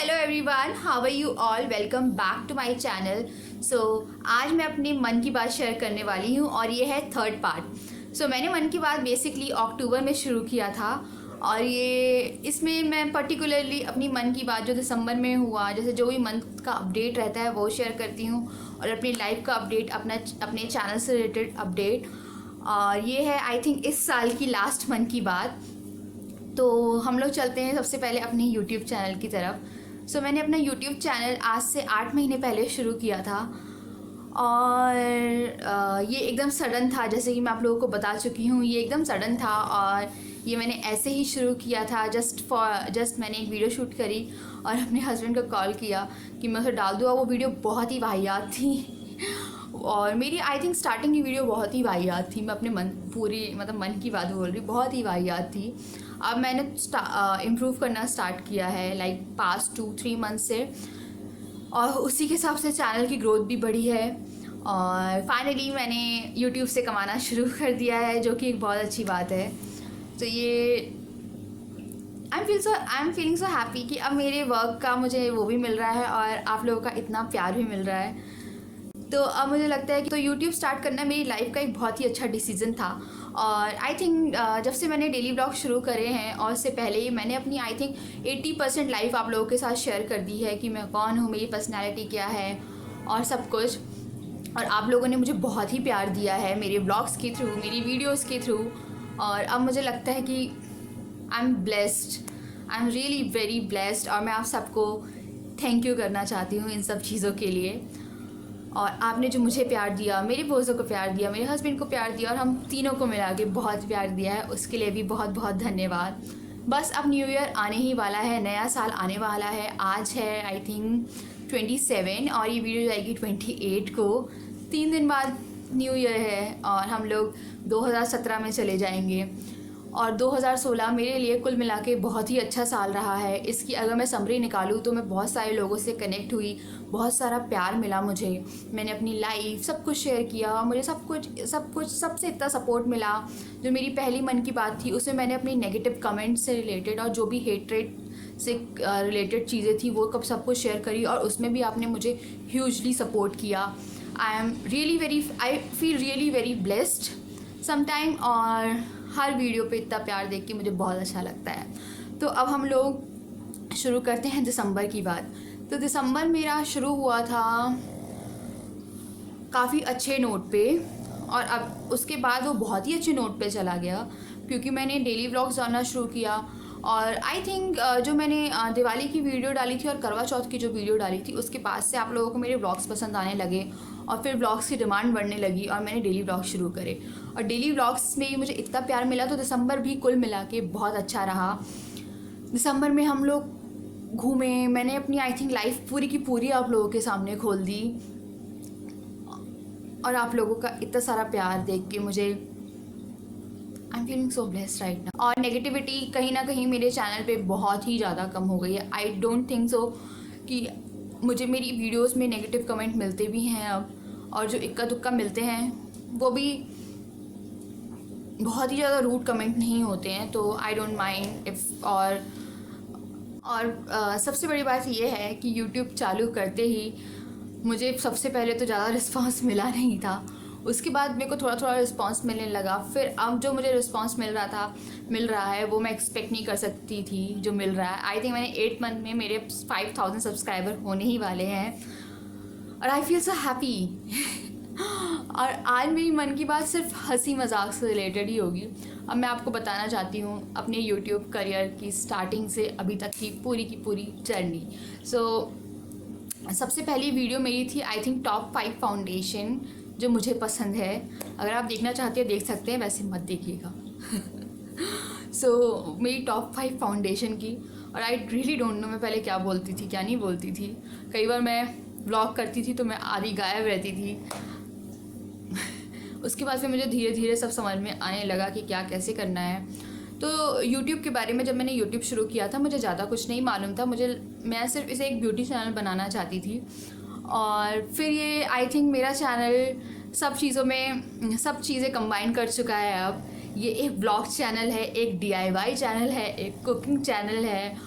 Hello everyone, how are you all. Welcome back to my channel. So आज मैं अपने मन की बात शेयर करने वाली हूँ और ये है थर्ड पार्ट। सो मैंने मन की बात बेसिकली अक्टूबर में शुरू किया था और ये इसमें मैं पर्टिकुलरली अपनी मन की बात जो दिसंबर में हुआ, जैसे जो भी मंथ का अपडेट रहता है वो शेयर करती हूँ और अपनी लाइफ का अपडेट, अपने चैनल से रिलेटेड अपडेट। और ये है आई थिंक इस साल की लास्ट मन की बात। तो हम लोग चलते हैं सबसे पहले अपने यूट्यूब चैनल की तरफ। सो मैंने अपना यूट्यूब चैनल आज से 8 महीने पहले शुरू किया था और ये एकदम सडन था, जैसे कि मैं आप लोगों को बता चुकी हूँ। ये एकदम सडन था और ये मैंने ऐसे ही शुरू किया था। जस्ट मैंने एक वीडियो शूट करी और अपने हस्बैंड को कॉल किया कि मैं उसे डाल दूँ और वो वीडियो बहुत ही वाहियात थी और मेरी आई थिंक स्टार्टिंग की वीडियो बहुत ही वाहियात थी। मैं अपने मन की बात बोल रही, बहुत ही वाहियात थी। अब मैंने इम्प्रूव करना स्टार्ट किया है लाइक पास्ट 2-3 मंथ से और उसी के हिसाब से चैनल की ग्रोथ भी बढ़ी है और फाइनली मैंने यूट्यूब से कमाना शुरू कर दिया है, जो कि एक बहुत अच्छी बात है। तो ये I am feeling so happy कि अब मेरे वर्क का मुझे वो भी मिल रहा है और आप लोगों का इतना प्यार भी मिल रहा है। तो अब मुझे लगता है कि तो यूट्यूब स्टार्ट करना मेरी लाइफ का एक बहुत ही अच्छा डिसीजन था। और आई थिंक जब से मैंने डेली ब्लॉग शुरू करे हैं और उससे पहले ही मैंने अपनी आई थिंक 80% लाइफ आप लोगों के साथ शेयर कर दी है कि मैं कौन हूँ, मेरी पर्सनैलिटी क्या है और सब कुछ। और आप लोगों ने मुझे बहुत ही प्यार दिया है मेरे ब्लॉग्स के थ्रू, मेरी वीडियोज़ के थ्रू। और अब मुझे लगता है कि I am blessed, I am really very blessed और मैं आप सबको थैंक यू करना चाहती हूँ इन सब चीज़ों के लिए। और आपने जो मुझे प्यार दिया, मेरे दोस्तों को प्यार दिया, मेरे हस्बैंड को प्यार दिया और हम तीनों को मिला के बहुत प्यार दिया है, उसके लिए भी बहुत बहुत धन्यवाद। बस अब न्यू ईयर आने ही वाला है, नया साल आने वाला है। आज है आई थिंक 27 और ये वीडियो जाएगी 28 को। 3 दिन बाद न्यू ईयर है और हम लोग 2017 में चले जाएंगे। और 2016 मेरे लिए कुल मिला के बहुत ही अच्छा साल रहा है। इसकी अगर मैं समरी निकालूँ तो मैं बहुत सारे लोगों से कनेक्ट हुई, बहुत सारा प्यार मिला मुझे, मैंने अपनी लाइफ सब कुछ शेयर किया, मुझे सबसे इतना सपोर्ट मिला। जो मेरी पहली मन की बात थी उसमें मैंने अपनी नेगेटिव कमेंट से रिलेटेड और जो भी हेट्रेड से रिलेटेड चीज़ें थी वो सब कुछ शेयर करी और उसमें भी आपने मुझे ह्यूजली सपोर्ट किया। I feel really very blessed sometime और हर वीडियो पे इतना प्यार देख के मुझे बहुत अच्छा लगता है। तो अब हम लोग शुरू करते हैं दिसंबर की बात। तो दिसंबर मेरा शुरू हुआ था काफ़ी अच्छे नोट पे और अब उसके बाद वो बहुत ही अच्छे नोट पे चला गया क्योंकि मैंने डेली व्लॉग्स डालना शुरू किया। और आई थिंक जो मैंने दिवाली की वीडियो डाली थी और करवा चौथ की जो वीडियो डाली थी उसके बाद से आप लोगों को मेरे व्लॉग्स पसंद आने लगे और फिर व्लॉग्स की डिमांड बढ़ने लगी और मैंने डेली व्लॉग शुरू करे और डेली व्लॉग्स में मुझे इतना प्यार मिला। तो दिसंबर भी कुल मिला के बहुत अच्छा रहा। दिसंबर में हम लोग घूमे, मैंने अपनी आई थिंक लाइफ पूरी की पूरी आप लोगों के सामने खोल दी और आप लोगों का इतना सारा प्यार देख के मुझे I am feeling so blessed right now. और नेगेटिविटी कहीं ना कहीं मेरे चैनल पे बहुत ही ज़्यादा कम हो गई है। आई डोंट थिंक सो कि मुझे मेरी वीडियोस में नेगेटिव कमेंट मिलते भी हैं अब, और जो इक्का दुक्का मिलते हैं वो भी बहुत ही ज़्यादा रूड कमेंट नहीं होते हैं, तो आई डोंट माइंड इफ़। और सबसे बड़ी बात ये है कि यूट्यूब चालू करते ही मुझे सबसे पहले तो ज़्यादा रिस्पांस मिला नहीं था, उसके बाद मेरे को थोड़ा थोड़ा रिस्पांस मिलने लगा। फिर अब जो मुझे रिस्पांस मिल रहा है वो मैं एक्सपेक्ट नहीं कर सकती थी जो मिल रहा है। आई थिंक मैंने 8 मंथ में मेरे 5000 सब्सक्राइबर होने ही वाले हैं और आई फील सो हैप्पी और आज मेरी मन की बात सिर्फ हंसी मजाक से रिलेटेड ही होगी। अब मैं आपको बताना चाहती हूँ अपने यूट्यूब करियर की स्टार्टिंग से अभी तक की पूरी जर्नी। सबसे पहली वीडियो मेरी थी आई थिंक टॉप 5 फाउंडेशन जो मुझे पसंद है। अगर आप देखना चाहते हैं देख सकते हैं, वैसे मत देखिएगा मेरी टॉप 5 फाउंडेशन की। और आई रियली डोंट नो मैं पहले क्या बोलती थी क्या नहीं बोलती थी। कई बार मैं व्लॉग करती थी तो मैं आधी गायब रहती थी उसके बाद फिर मुझे धीरे धीरे सब समझ में आने लगा कि क्या कैसे करना है। तो यूट्यूब के बारे में जब मैंने यूट्यूब शुरू किया था मुझे ज़्यादा कुछ नहीं मालूम था। मैं सिर्फ इसे एक ब्यूटी चैनल बनाना चाहती थी और फिर ये आई थिंक मेरा चैनल सब चीज़ें कंबाइन कर चुका है। अब ये एक ब्लॉग चैनल है, एक DIY चैनल है, एक कुकिंग चैनल है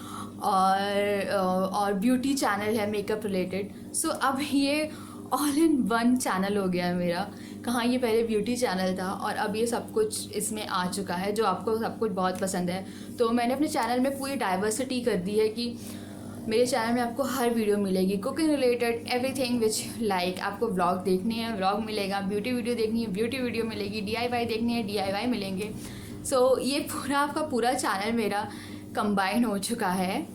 और ब्यूटी चैनल है मेकअप रिलेटेड। सो अब ये ऑल इन वन चैनल हो गया है मेरा। कहाँ ये पहले ब्यूटी चैनल था और अब ये सब कुछ इसमें आ चुका है जो आपको सब कुछ बहुत पसंद है। तो मैंने अपने चैनल में पूरी डाइवर्सिटी कर दी है कि मेरे चैनल में आपको हर वीडियो मिलेगी, cooking related everything which like. आपको व्लॉग देखने हैं व्लॉग मिलेगा, ब्यूटी वीडियो देखनी है ब्यूटी वीडियो मिलेगी, DIY देखनी है DIY मिलेंगे। सो ये पूरा आपका पूरा चैनल मेरा कंबाइन हो चुका है।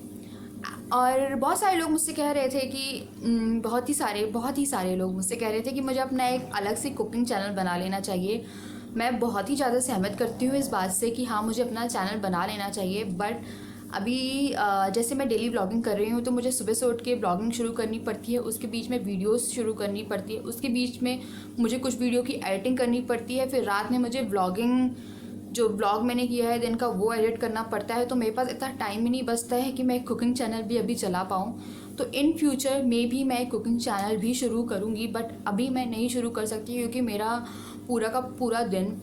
और बहुत सारे लोग मुझसे कह रहे थे कि बहुत ही सारे लोग मुझसे कह रहे थे कि मुझे अपना एक अलग से कुकिंग चैनल बना लेना चाहिए। मैं बहुत ही ज़्यादा सहमत करती हूँ इस बात से कि हाँ, मुझे अपना चैनल बना लेना चाहिए। बट अभी जैसे मैं डेली ब्लॉगिंग कर रही हूँ तो मुझे सुबह से उठ के ब्लॉगिंग शुरू करनी पड़ती है, उसके बीच में वीडियोस शुरू करनी पड़ती है, उसके बीच में मुझे कुछ वीडियो की एडिटिंग करनी पड़ती है, फिर रात में मुझे ब्लॉगिंग जो ब्लॉग मैंने किया है दिन का वो एडिट करना पड़ता है। तो मेरे पास इतना टाइम ही नहीं बचता है कि मैं कुकिंग चैनल भी अभी चला पाऊँ। तो इन फ्यूचर में भी मैं कुकिंग चैनल भी शुरू करूँगी, बट अभी मैं नहीं शुरू कर सकती क्योंकि मेरा पूरा का पूरा दिन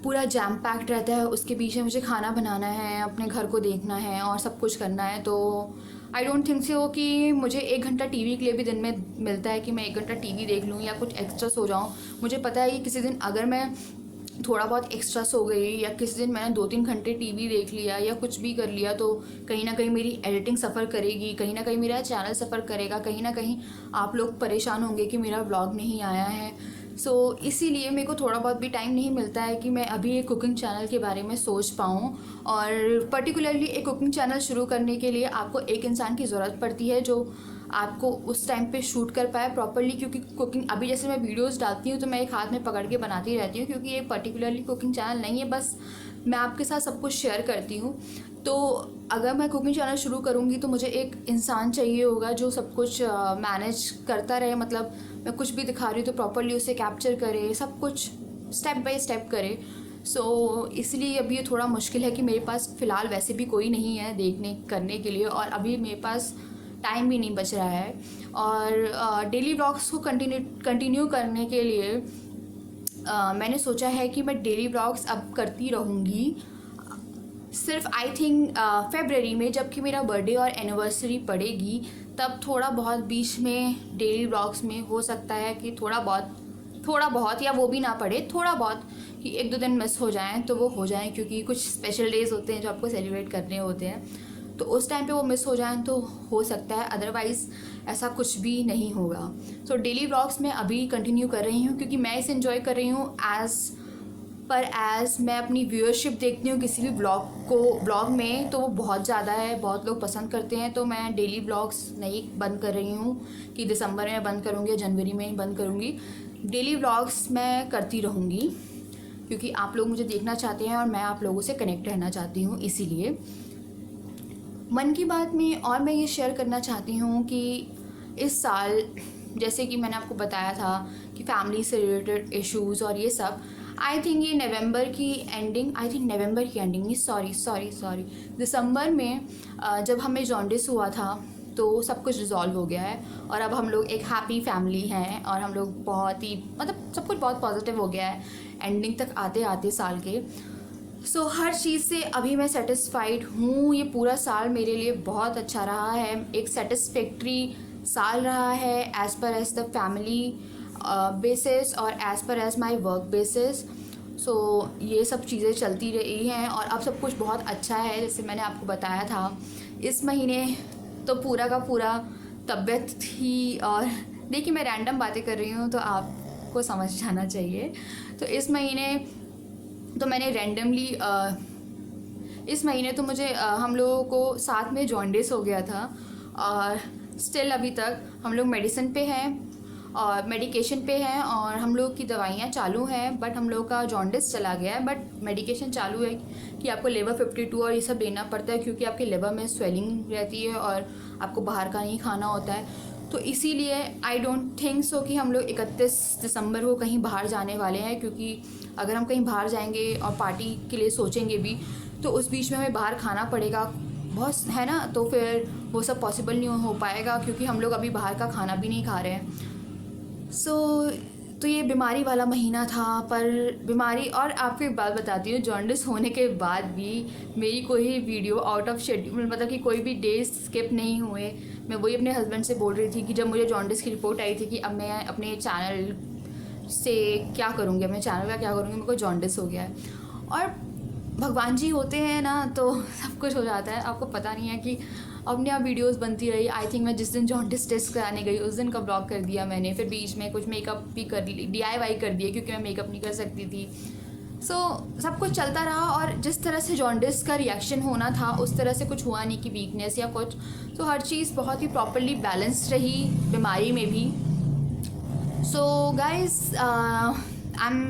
पूरा जैम पैक्ड रहता है। उसके पीछे मुझे खाना बनाना है, अपने घर को देखना है और सब कुछ करना है। तो आई डोंट थिंक सो कि मुझे 1 घंटा टीवी के लिए भी दिन में मिलता है कि मैं 1 घंटा टीवी देख लूँ या कुछ एक्स्ट्रा सो जाऊँ। मुझे पता है कि किसी दिन अगर मैं थोड़ा बहुत एक्स्ट्रा सो गई या किसी दिन मैंने 2-3 घंटे टीवी देख लिया या कुछ भी कर लिया तो कहीं ना कहीं मेरी एडिटिंग सफ़र करेगी, कहीं ना कहीं मेरा चैनल सफ़र करेगा, कहीं ना कहीं आप लोग परेशान होंगे कि मेरा व्लॉग नहीं आया है। सो इसीलिए मेरे को थोड़ा बहुत भी टाइम नहीं मिलता है कि मैं अभी एक कुकिंग चैनल के बारे में सोच पाऊँ। और पर्टिकुलरली एक कुकिंग चैनल शुरू करने के लिए आपको एक इंसान की ज़रूरत पड़ती है जो आपको उस टाइम पे शूट कर पाए प्रॉपर्ली। क्योंकि कुकिंग अभी जैसे मैं वीडियोस डालती हूँ तो मैं एक हाथ में पकड़ के बनाती रहती हूँ क्योंकि ये पर्टिकुलरली कुकिंग चैनल नहीं है, बस मैं आपके साथ सब कुछ शेयर करती हूँ। तो अगर मैं कुकिंग चैनल शुरू करूँगी तो मुझे एक इंसान चाहिए होगा जो सब कुछ मैनेज करता रहे। मतलब मैं कुछ भी दिखा रही हूँ तो प्रॉपर्ली उसे कैप्चर करे, सब कुछ स्टेप बाय स्टेप करे। सो इसलिए अभी ये थोड़ा मुश्किल है कि मेरे पास फ़िलहाल वैसे भी कोई नहीं है देखने करने के लिए और अभी मेरे पास टाइम भी नहीं बच रहा है। और डेली व्लॉग्स को कंटिन्यू करने के लिए मैंने सोचा है कि मैं डेली व्लॉग्स अब करती रहूँगी। सिर्फ आई थिंक फेब्रवरी में जबकि मेरा बर्थडे और एनिवर्सरी पड़ेगी तब थोड़ा बहुत बीच में डेली व्लॉग्स में हो सकता है कि थोड़ा बहुत या वो भी ना पड़े, थोड़ा बहुत कि 1-2 दिन मिस हो जाएं तो वो हो जाएं क्योंकि कुछ स्पेशल डेज़ होते हैं जो आपको सेलिब्रेट करने होते हैं। तो उस टाइम पे वो मिस हो जाएं तो हो सकता है, अदरवाइज़ ऐसा कुछ भी नहीं होगा। सो डेली व्लॉग्स मैं अभी कंटिन्यू कर रही हूँ क्योंकि मैं इसे एंजॉय कर रही हूँ एज़ मैं अपनी व्यूअरशिप देखती हूँ किसी भी ब्लॉग में तो वो बहुत ज़्यादा है, बहुत लोग पसंद करते हैं। तो मैं डेली व्लॉग्स नहीं बंद कर रही हूँ कि दिसंबर में बंद करूँगी या जनवरी में बंद करूँगी। डेली व्लॉग्स मैं करती रहूँगी क्योंकि आप लोग मुझे देखना चाहते हैं और मैं आप लोगों से कनेक्ट रहना चाहती हूँ। इसीलिए मन की बात में और मैं ये शेयर करना चाहती हूँ कि इस साल जैसे कि मैंने आपको बताया था कि फैमिली से रिलेटेड इश्यूज़ और ये सब, आई थिंक ये नवंबर की एंडिंग नहीं, सॉरी दिसंबर में जब हमें जॉन्डिस हुआ था तो सब कुछ रिजॉल्व हो गया है और अब हम लोग एक हैप्पी फैमिली हैं और हम लोग बहुत ही मतलब सब कुछ बहुत पॉजिटिव हो गया है एंडिंग तक आते आते साल के। सो हर चीज़ से अभी मैं सेटिस्फाइड हूँ। ये पूरा साल मेरे लिए बहुत अच्छा रहा है, एक सेटिस्फैक्ट्री साल रहा है as per as the family basis और as per as my work basis. So ये सब चीज़ें चलती रही हैं और अब सब कुछ बहुत अच्छा है। जैसे मैंने आपको बताया था इस महीने तो पूरा का पूरा तबीयत थी और देखिए मैं रैंडम बातें कर रही हूँ तो आपको समझ जाना चाहिए। तो इस महीने तो मैंने रैंडमली इस महीने तो मुझे हम लोगों को साथ में जॉन्डिस हो गया था और स्टिल अभी तक हम लोग मेडिसिन पे हैं और मेडिकेशन पे हैं और हम लोग की दवाइयाँ चालू हैं। बट हम लोग का जॉन्डिस चला गया है बट मेडिकेशन चालू है कि आपको लेवर 52 और ये सब लेना पड़ता है क्योंकि आपके लेवर में स्वेलिंग रहती है और आपको बाहर का नहीं खाना होता है। तो इसीलिए आई डोंट थिंक सो कि हम लोग 31 दिसंबर को कहीं बाहर जाने वाले हैं क्योंकि अगर हम कहीं बाहर जाएंगे और पार्टी के लिए सोचेंगे भी तो उस बीच में हमें बाहर खाना पड़ेगा बहुत, है ना। तो फिर वो सब पॉसिबल नहीं हो पाएगा क्योंकि हम लोग अभी बाहर का खाना भी नहीं खा रहे हैं। सो तो ये बीमारी वाला महीना था। पर बीमारी, और आपको एक बात बताती हूँ, जॉन्डिस होने के बाद भी मेरी कोई वीडियो आउट ऑफ शेड्यूल, मतलब कि कोई भी डे स्किप नहीं हुए। मैं वही अपने हस्बैंड से बोल रही थी कि जब मुझे जॉन्डिस की रिपोर्ट आई थी कि अब मैं अपने चैनल से क्या करूँगी, अपने चैनल का क्या करूँगी, मेरे को जॉन्डिस हो गया है। और भगवान जी होते हैं ना, तो सब कुछ हो जाता है। आपको पता नहीं है कि अपने आप वीडियोस बनती रही। आई थिंक मैं जिस दिन जॉन्डिस टेस्ट कराने गई उस दिन का ब्लॉग कर दिया मैंने। फिर बीच में कुछ मेकअप भी कर ली, DIY कर दिए, क्योंकि मैं मेकअप नहीं कर सकती थी। सब कुछ चलता रहा, और जिस तरह से जॉन्डिस का रिएक्शन होना था उस तरह से कुछ हुआ नहीं कि वीकनेस या कुछ। तो हर चीज़ बहुत ही प्रॉपरली बैलेंस्ड रही बीमारी में भी। So guys, I am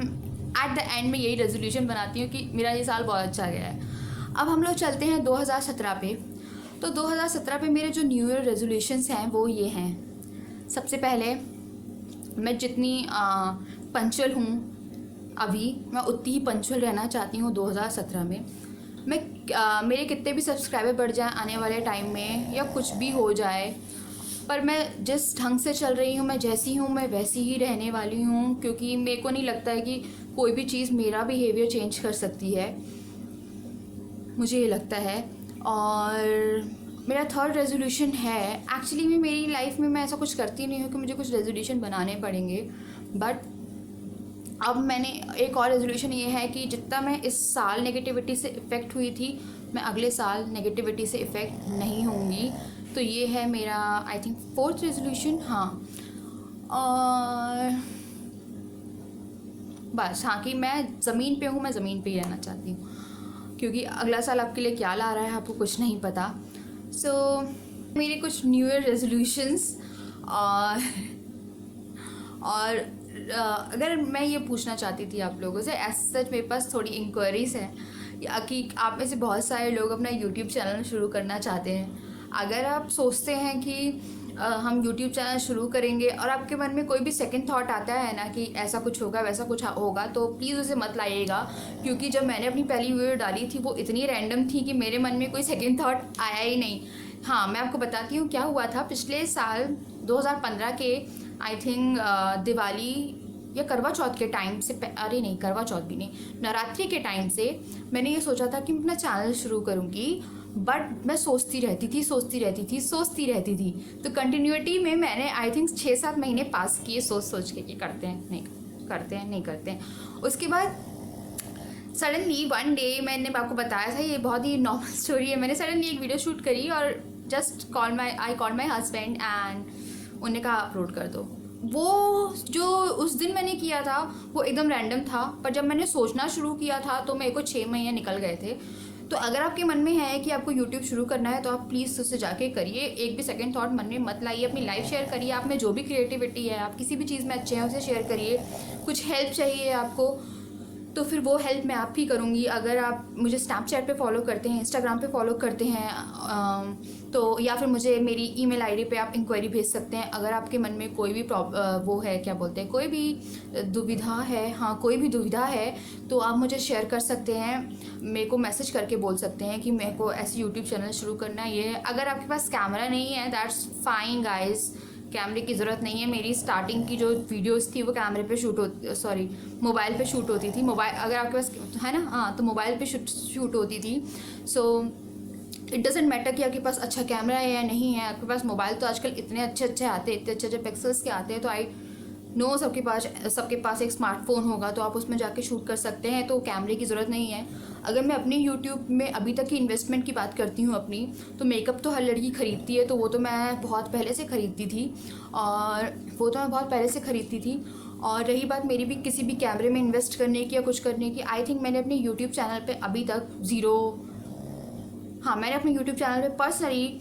at the end में यही रेजोल्यूशन बनाती हूँ कि मेरा ये साल बहुत अच्छा गया है। अब हम लोग चलते हैं 2017 पे। तो 2017 पे मेरे जो न्यू ईयर रेजोल्यूशंस हैं वो ये हैं। सबसे पहले, मैं जितनी पंचुअल हूँ अभी, मैं उतनी ही पंचुअल रहना चाहती हूँ 2017 में। मैं मेरे कितने भी सब्सक्राइबर बढ़ जाएं आने वाले टाइम में, या कुछ भी हो जाए, पर मैं जिस ढंग से चल रही हूँ, मैं जैसी हूँ मैं वैसी ही रहने वाली हूँ। क्योंकि मेरे को नहीं लगता है कि कोई भी चीज़ मेरा बिहेवियर चेंज कर सकती है, मुझे ये लगता है। और मेरा थर्ड रेजोल्यूशन है, एक्चुअली में मेरी लाइफ में मैं ऐसा कुछ करती नहीं हूँ कि मुझे कुछ रेजोल्यूशन बनाने पड़ेंगे, बट अब मैंने एक और रेजोल्यूशन ये है कि जितना मैं इस साल नेगेटिविटी से इफ़ेक्ट हुई थी, मैं अगले साल नेगेटिविटी से इफ़ेक्ट नहीं होंगी। तो ये है मेरा आई थिंक फोर्थ रेजोल्यूशन। हाँ, और बस, हाँ, कि मैं ज़मीन पे हूँ, मैं ज़मीन पे ही रहना चाहती हूँ, क्योंकि अगला साल आपके लिए क्या ला रहा है आपको कुछ नहीं पता। मेरे कुछ न्यू ईयर रेजोल्यूशंस। और अगर मैं ये पूछना चाहती थी आप लोगों से, एज सच मेरे पास थोड़ी इंक्वायरीज हैं, या कि आप में से बहुत सारे लोग अपना यूट्यूब चैनल शुरू करना चाहते हैं। अगर आप सोचते हैं कि हम यूट्यूब चैनल शुरू करेंगे और आपके मन में कोई भी सेकंड थॉट आता है ना कि ऐसा कुछ होगा वैसा कुछ होगा, तो प्लीज़ उसे मत लाइएगा। क्योंकि जब मैंने अपनी पहली वीडियो डाली थी वो इतनी रैंडम थी कि मेरे मन में कोई सेकंड थॉट आया ही नहीं। हाँ, मैं आपको बताती हूँ क्या हुआ था। पिछले साल 2015 के आई थिंक दिवाली या करवा चौथ के टाइम से, अरे नहीं, करवा चौथ भी नहीं, नवरात्रि के टाइम से मैंने ये सोचा था कि मैं अपना चैनल शुरू करूँगी। बट मैं सोचती रहती थी। तो कंटिन्यूटी में मैंने आई थिंक 6-7 महीने पास किए सोच के कि करते हैं नहीं करते हैं। उसके बाद सडनली वन डे, मैंने आपको बताया था, ये बहुत ही नॉर्मल स्टोरी है, मैंने सडनली एक वीडियो शूट करी और just I call my husband and उन्होंने कहा अपलोड कर दो। वो जो उस दिन मैंने किया था वो एकदम रैंडम था, पर जब मैंने सोचना शुरू किया था तो मेरे को 6 महीने निकल गए थे। तो अगर आपके मन में है कि आपको यूट्यूब शुरू करना है तो आप प्लीज़ उससे जाके करिए। एक भी सेकंड थॉट मन में मत लाइए, अपनी लाइफ शेयर करिए। आप में जो भी क्रिएटिविटी है, आप किसी भी चीज़ में अच्छे हैं उसे शेयर करिए। कुछ हेल्प चाहिए आपको तो फिर वो हेल्प मैं आपकी करूँगी। अगर आप मुझे स्नैपचैट पे फॉलो करते हैं, इंस्टाग्राम पे फॉलो करते हैं तो, या फिर मुझे मेरी ईमेल आईडी पे आप इंक्वायरी भेज सकते हैं। अगर आपके मन में कोई भी वो है, क्या बोलते हैं, कोई भी दुविधा है, हाँ कोई भी दुविधा है, तो आप मुझे शेयर कर सकते हैं। मेरे को मैसेज करके बोल सकते हैं कि मेरे को ऐसे यूट्यूब चैनल शुरू करना है। ये है, अगर आपके पास कैमरा नहीं है दैट्स फाइन गाइज, कैमरे की ज़रूरत नहीं है। मेरी स्टार्टिंग की जो वीडियोस थी वो कैमरे पे मोबाइल पे शूट होती थी। मोबाइल अगर आपके पास है ना, हाँ, तो मोबाइल पे शूट होती थी। सो इट डजेंट मैटर कि आपके पास अच्छा कैमरा है या नहीं है। आपके पास मोबाइल तो आजकल इतने अच्छे आते हैं, इतने अच्छे पिक्सल्स के आते हैं। तो आई नो सबके पास एक स्मार्टफोन होगा तो आप उसमें जाके शूट कर सकते हैं, तो कैमरे की ज़रूरत नहीं है। अगर मैं अपनी यूट्यूब में अभी तक की इन्वेस्टमेंट की बात करती हूँ अपनी, तो मेकअप तो हर लड़की ख़रीदती है, तो वो तो मैं बहुत पहले से ख़रीदती थी। और रही बात मेरी भी किसी भी कैमरे में इन्वेस्ट करने की या कुछ करने की, आई थिंक मैंने अपने यूट्यूब चैनल पे अभी तक मैंने अपने यूट्यूब चैनल पे पर्सनली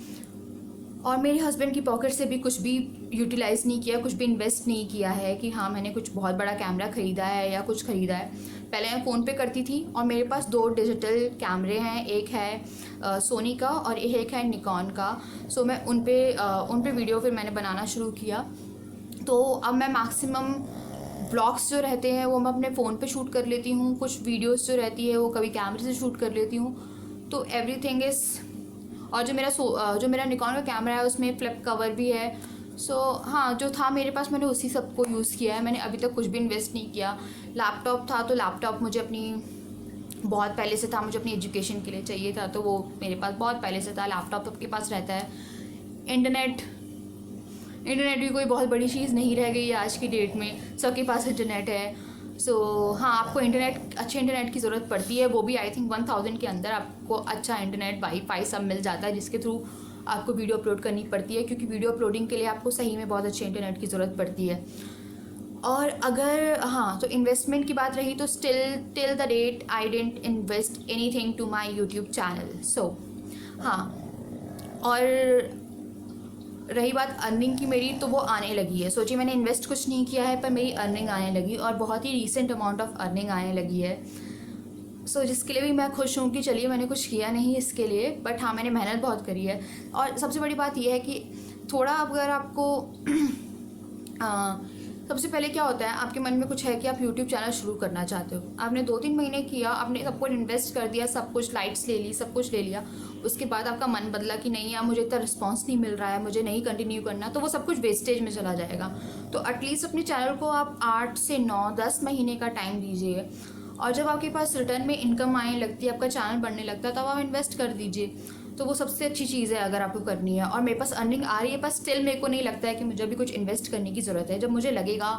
और मेरे हस्बैंड की पॉकेट से भी कुछ भी यूटिलाइज़ नहीं किया, कुछ भी इन्वेस्ट नहीं किया है कि हाँ मैंने कुछ बहुत बड़ा कैमरा ख़रीदा है या कुछ ख़रीदा है। पहले मैं फ़ोन पे करती थी और मेरे पास 2 डिजिटल कैमरे हैं, एक है सोनी का और एक है निकॉन का। सो मैं उन पे वीडियो फिर मैंने बनाना शुरू किया। तो अब मैं मैक्सिमम व्लॉग्स जो रहते हैं वो मैं अपने फ़ोन पे शूट कर लेती हूँ, कुछ वीडियोस जो रहती है वो कभी कैमरे से शूट कर लेती हूँ। तो एवरीथिंग इज़, और जो मेरा निकॉन का कैमरा है उसमें फ्लिप कवर भी है, सो हाँ, जो था मेरे पास मैंने उसी सब को यूज़ किया है। मैंने अभी तक कुछ भी इन्वेस्ट नहीं किया। लैपटॉप था तो लैपटॉप मुझे अपनी बहुत पहले से था, मुझे अपनी एजुकेशन के लिए चाहिए था, तो वो मेरे पास बहुत पहले से था। लैपटॉप सबके पास रहता है। इंटरनेट भी कोई बहुत बड़ी चीज़ नहीं रह गई है आज की डेट में, सबके पास इंटरनेट है। सो हाँ, आपको अच्छे इंटरनेट की ज़रूरत पड़ती है, वो भी आई थिंक 1000 के अंदर आपको अच्छा इंटरनेट वाईफाई सब मिल जाता है, जिसके थ्रू आपको वीडियो अपलोड करनी पड़ती है, क्योंकि वीडियो अपलोडिंग के लिए आपको सही में बहुत अच्छे इंटरनेट की ज़रूरत पड़ती है। और अगर हाँ, तो इन्वेस्टमेंट की बात रही तो till the date I didn't invest anything to my YouTube channel. So हाँ, और रही बात अर्निंग की मेरी, तो वो आने लगी है। सोचिए मैंने इन्वेस्ट कुछ नहीं किया है, पर मेरी अर्निंग आने लगी, और बहुत ही रीसेंट अमाउंट ऑफ अर्निंग आने लगी है। सो जिसके लिए भी मैं खुश हूँ कि चलिए मैंने कुछ किया नहीं इसके लिए, बट हाँ, मैंने मेहनत बहुत करी है। और सबसे बड़ी बात यह है कि थोड़ा अगर आपको सबसे पहले क्या होता है, आपके मन में कुछ है कि आप यूट्यूब चैनल शुरू करना चाहते हो, आपने 2-3 महीने किया, आपने सब कुछ इन्वेस्ट कर दिया, सब कुछ लाइट्स ले ली, सब कुछ ले लिया, उसके बाद आपका मन बदला कि नहीं यार, मुझे इतना रिस्पॉन्स नहीं मिल रहा है, मुझे नहीं कंटिन्यू करना, तो वो सब कुछ वेस्टेज में चला जाएगा। तो एटलीस्ट अपने चैनल को आप 8 से 9-10 महीने का टाइम दीजिए, और जब आपके पास रिटर्न में इनकम आने लगती है, आपका चैनल बढ़ने लगता है, तब आप इन्वेस्ट कर दीजिए। तो वो सबसे अच्छी चीज़ है अगर आपको करनी है। और मेरे पास अर्निंग आ रही है, पर स्टिल मेरे को नहीं लगता है कि मुझे अभी कुछ इन्वेस्ट करने की ज़रूरत है। जब मुझे लगेगा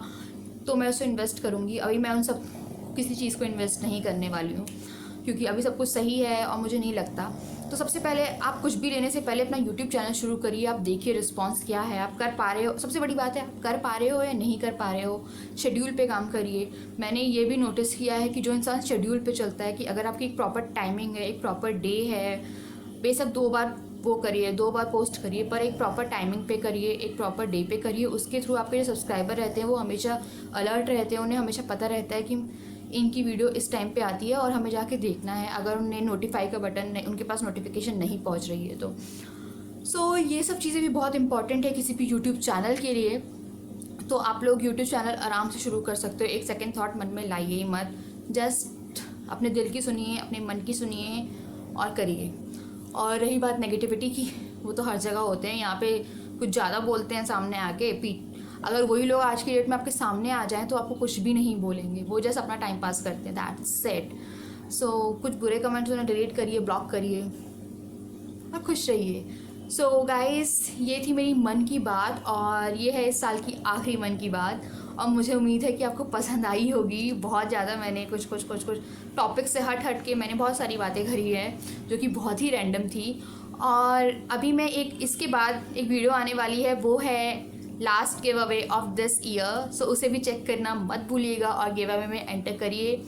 तो मैं उसे इन्वेस्ट करूँगी। अभी मैं उन सब किसी चीज़ को इन्वेस्ट नहीं करने वाली हूँ, क्योंकि अभी सब कुछ सही है और मुझे नहीं लगता। तो सबसे पहले आप कुछ भी लेने से पहले अपना यूट्यूब चैनल शुरू करिए, आप देखिए रिस्पांस क्या है, आप कर पा रहे हो। सबसे बड़ी बात है, आप कर पा रहे हो या नहीं कर पा रहे हो, शेड्यूल पे काम करिए। मैंने ये भी नोटिस किया है कि जो इंसान शेड्यूल पे चलता है, कि अगर आपकी एक प्रॉपर टाइमिंग है, एक प्रॉपर डे है, बेशक 2 बार वो करिए, 2 बार पोस्ट करिए, पर एक प्रॉपर टाइमिंग पे करिए, एक प्रॉपर डे पे करिए। उसके थ्रू आपके जो सब्सक्राइबर रहते हैं वो हमेशा अलर्ट रहते हैं, उन्हें हमेशा पता रहता है कि इनकी वीडियो इस टाइम पे आती है और हमें जाके देखना है, अगर उन्हें नोटिफाई का बटन नहीं, उनके पास नोटिफिकेशन नहीं पहुंच रही है तो। सो ये सब चीज़ें भी बहुत इंपॉर्टेंट है किसी भी यूट्यूब चैनल के लिए। तो आप लोग यूट्यूब चैनल आराम से शुरू कर सकते हो, एक सेकेंड थाट मन में लाइए ही मत, जस्ट अपने दिल की सुनिए, अपने मन की सुनिए और करिए। और रही बात नेगेटिविटी की, वो तो हर जगह होते हैं, यहाँ पे कुछ ज़्यादा बोलते हैं सामने आके पीठ। अगर वही लोग आज की डेट में आपके सामने आ जाएं तो आपको कुछ भी नहीं बोलेंगे, वो जस्ट अपना टाइम पास करते हैं, दैट्स इट। सो कुछ बुरे कमेंट्स उन्हें डिलीट करिए, ब्लॉक करिए और खुश रहिए। सो गाइस, ये थी मेरी मन की बात, और ये है इस साल की आखिरी मन की बात, और मुझे उम्मीद है कि आपको पसंद आई होगी। बहुत ज़्यादा मैंने कुछ टॉपिक से हट के मैंने बहुत सारी बातें करी हैं जो कि बहुत ही रैंडम थी। और अभी मैं इसके बाद एक वीडियो आने वाली है, वो है last giveaway of this year. So उसे भी चेक करना मत भूलिएगा और गिव अवे में एंटर करिए।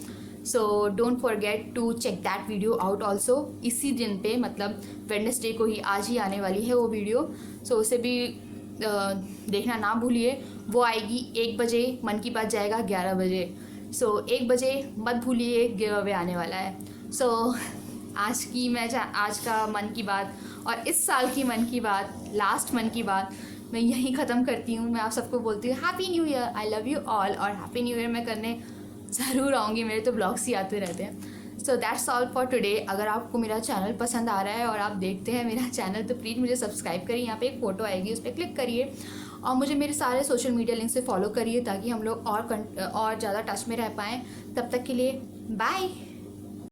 So don't forget to check that video out also. इसी दिन पे, मतलब वेडनेसडे को ही, आज ही आने वाली है वो वीडियो। सो उसे भी देखना ना भूलिए। वो आएगी 1 बजे, मन की बात जाएगा 11 बजे। सो 1 बजे मत भूलिए, गिव अवे आने वाला है। सो आज का मन की बात और इस साल की मन की बात, लास्ट मन की बात, मैं यहीं ख़त्म करती हूँ। मैं आप सबको बोलती हूँ happy new year, I love you all. और हैप्पी न्यू ईयर मैं करने ज़रूर आऊँगी, मेरे तो ब्लॉग्स ही आते रहते हैं। So that's all for today. अगर आपको मेरा चैनल पसंद आ रहा है और आप देखते हैं मेरा चैनल, तो प्लीज़ मुझे सब्सक्राइब करिए। यहाँ पे एक फ़ोटो आएगी, उस पर क्लिक करिए और मुझे मेरे सारे सोशल मीडिया लिंक से फॉलो करिए, ताकि हम लोग और ज़्यादा टच में रह पाएँ। तब तक के लिए बाय।